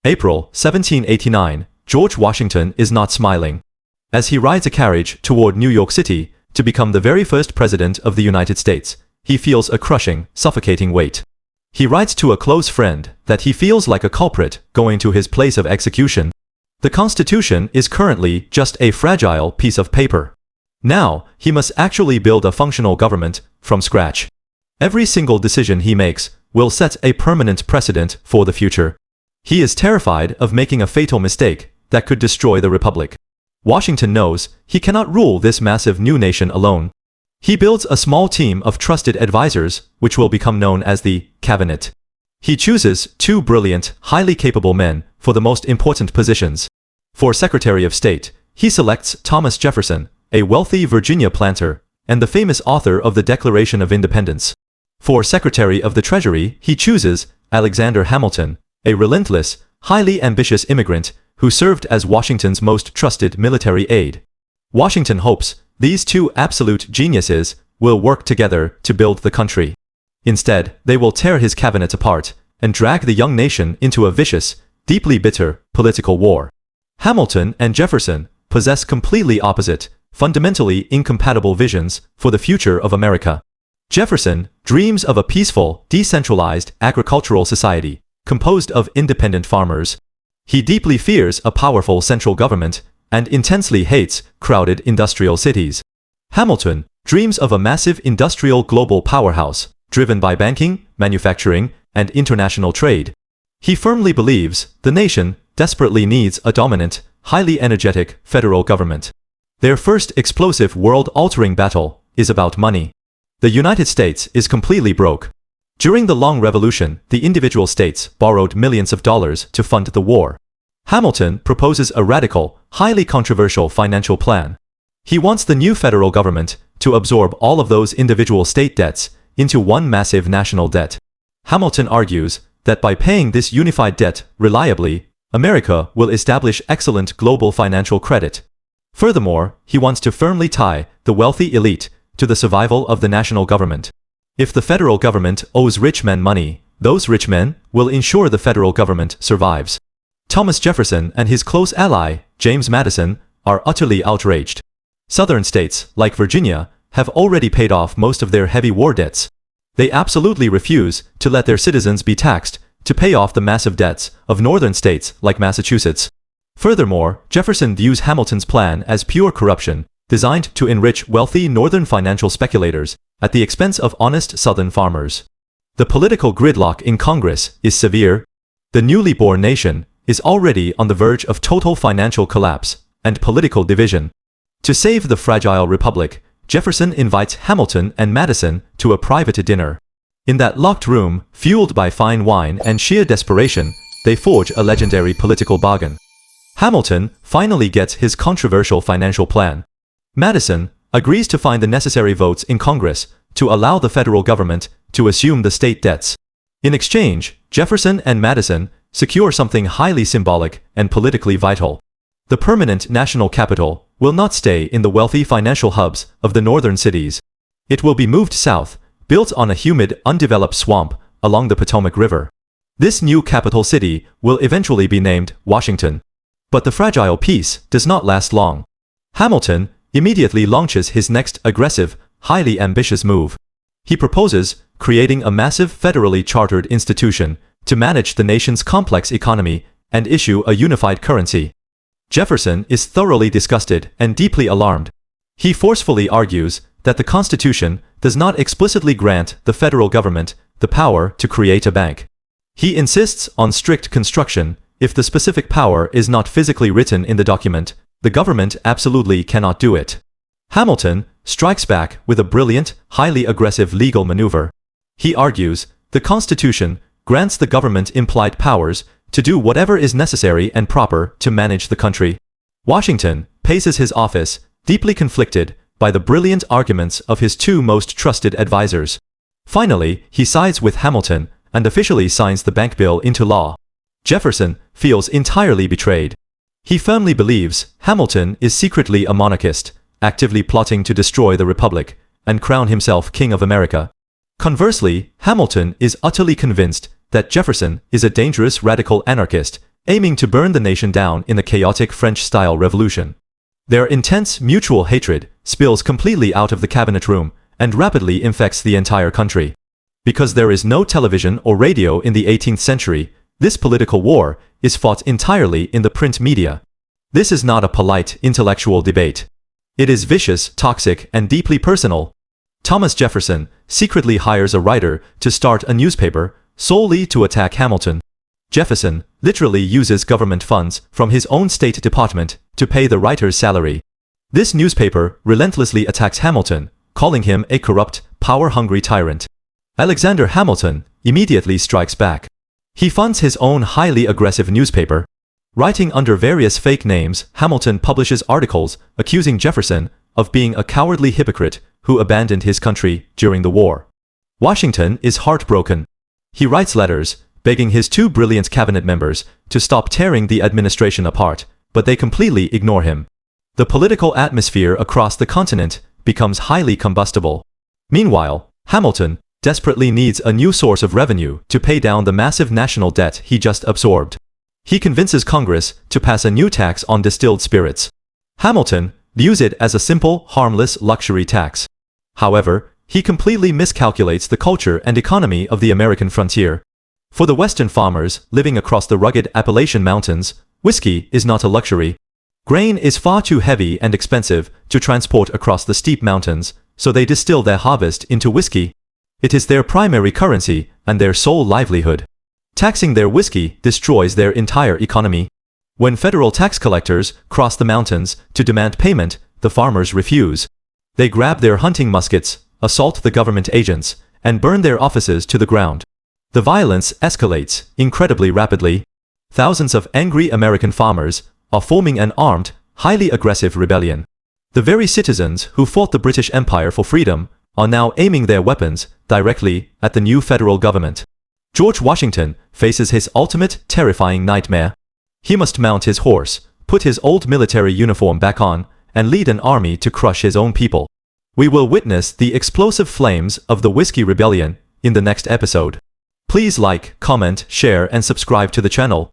April 1789, George Washington is not smiling. As he rides a carriage toward New York City to become the very first president of the United States, he feels a crushing, suffocating weight. He writes to a close friend that he feels like a culprit going to his place of execution. The Constitution is currently just a fragile piece of paper. Now, he must actually build a functional government from scratch. Every single decision he makes will set a permanent precedent for the future. He is terrified of making a fatal mistake that could destroy the Republic. Washington knows he cannot rule this massive new nation alone. He builds a small team of trusted advisors, which will become known as the Cabinet. He chooses two brilliant, highly capable men for the most important positions. For Secretary of State, he selects Thomas Jefferson, a wealthy Virginia planter, and the famous author of the Declaration of Independence. For Secretary of the Treasury, he chooses Alexander Hamilton, a relentless, highly ambitious immigrant who served as Washington's most trusted military aide. Washington hopes these two absolute geniuses will work together to build the country. Instead, they will tear his cabinet apart and drag the young nation into a vicious, deeply bitter political war. Hamilton and Jefferson possess completely opposite, fundamentally incompatible visions for the future of America. Jefferson dreams of a peaceful, decentralized agricultural society composed of independent farmers. He deeply fears a powerful central government and intensely hates crowded industrial cities. Hamilton dreams of a massive industrial global powerhouse driven by banking, manufacturing, and international trade. He firmly believes the nation desperately needs a dominant, highly energetic federal government. Their first explosive world-altering battle is about money. The United States is completely broke. During the Long Revolution, the individual states borrowed millions of dollars to fund the war. Hamilton proposes a radical, highly controversial financial plan. He wants the new federal government to absorb all of those individual state debts into one massive national debt. Hamilton argues that by paying this unified debt reliably, America will establish excellent global financial credit. Furthermore, he wants to firmly tie the wealthy elite to the survival of the national government. If the federal government owes rich men money, those rich men will ensure the federal government survives. Thomas Jefferson and his close ally, James Madison, are utterly outraged. Southern states, like Virginia, have already paid off most of their heavy war debts. They absolutely refuse to let their citizens be taxed to pay off the massive debts of northern states like Massachusetts. Furthermore, Jefferson views Hamilton's plan as pure corruption, designed to enrich wealthy northern financial speculators at the expense of honest southern farmers. The political gridlock in Congress is severe. The newly born nation is already on the verge of total financial collapse and political division. To save the fragile republic, Jefferson invites Hamilton and Madison to a private dinner. In that locked room, fueled by fine wine and sheer desperation, they forge a legendary political bargain. Hamilton finally gets his controversial financial plan. Madison agrees to find the necessary votes in Congress to allow the federal government to assume the state debts. In exchange, Jefferson and Madison secure something highly symbolic and politically vital. The permanent national capital will not stay in the wealthy financial hubs of the northern cities. It will be moved south, built on a humid, undeveloped swamp along the Potomac River. This new capital city will eventually be named Washington. But the fragile peace does not last long. Hamilton immediately launches his next aggressive, highly ambitious move. He proposes creating a massive federally chartered institution to manage the nation's complex economy and issue a unified currency. Jefferson is thoroughly disgusted and deeply alarmed. He forcefully argues that the Constitution does not explicitly grant the federal government the power to create a bank. He insists on strict construction. If the specific power is not physically written in the document, the government absolutely cannot do it. Hamilton strikes back with a brilliant, highly aggressive legal maneuver. He argues the Constitution grants the government implied powers to do whatever is necessary and proper to manage the country. Washington paces his office, deeply conflicted by the brilliant arguments of his two most trusted advisors. Finally, he sides with Hamilton and officially signs the bank bill into law. Jefferson feels entirely betrayed. He firmly believes Hamilton is secretly a monarchist, actively plotting to destroy the Republic and crown himself King of America. Conversely, Hamilton is utterly convinced that Jefferson is a dangerous radical anarchist, aiming to burn the nation down in a chaotic French-style revolution. Their intense mutual hatred spills completely out of the cabinet room and rapidly infects the entire country. Because there is no television or radio in the 18th century, this political war is fought entirely in the print media. This is not a polite intellectual debate. It is vicious, toxic, and deeply personal. Thomas Jefferson secretly hires a writer to start a newspaper solely to attack Hamilton. Jefferson literally uses government funds from his own State Department to pay the writer's salary. This newspaper relentlessly attacks Hamilton, calling him a corrupt, power-hungry tyrant. Alexander Hamilton immediately strikes back. He funds his own highly aggressive newspaper. Writing under various fake names, Hamilton publishes articles accusing Jefferson of being a cowardly hypocrite who abandoned his country during the war. Washington is heartbroken. He writes letters begging his two brilliant cabinet members to stop tearing the administration apart, but they completely ignore him. The political atmosphere across the continent becomes highly combustible. Meanwhile, Hamilton desperately needs a new source of revenue to pay down the massive national debt he just absorbed. He convinces Congress to pass a new tax on distilled spirits. Hamilton views it as a simple, harmless luxury tax. However, he completely miscalculates the culture and economy of the American frontier. For the Western farmers living across the rugged Appalachian Mountains, whiskey is not a luxury. Grain is far too heavy and expensive to transport across the steep mountains, so they distill their harvest into whiskey. It is their primary currency and their sole livelihood. Taxing their whiskey destroys their entire economy. When federal tax collectors cross the mountains to demand payment, the farmers refuse. They grab their hunting muskets, assault the government agents, and burn their offices to the ground. The violence escalates incredibly rapidly. Thousands of angry American farmers are forming an armed, highly aggressive rebellion. The very citizens who fought the British Empire for freedom are now aiming their weapons directly at the new federal government. George Washington faces his ultimate terrifying nightmare. He must mount his horse, put his old military uniform back on, and lead an army to crush his own people. We will witness the explosive flames of the Whiskey Rebellion in the next episode. Please like, comment, share, and subscribe to the channel.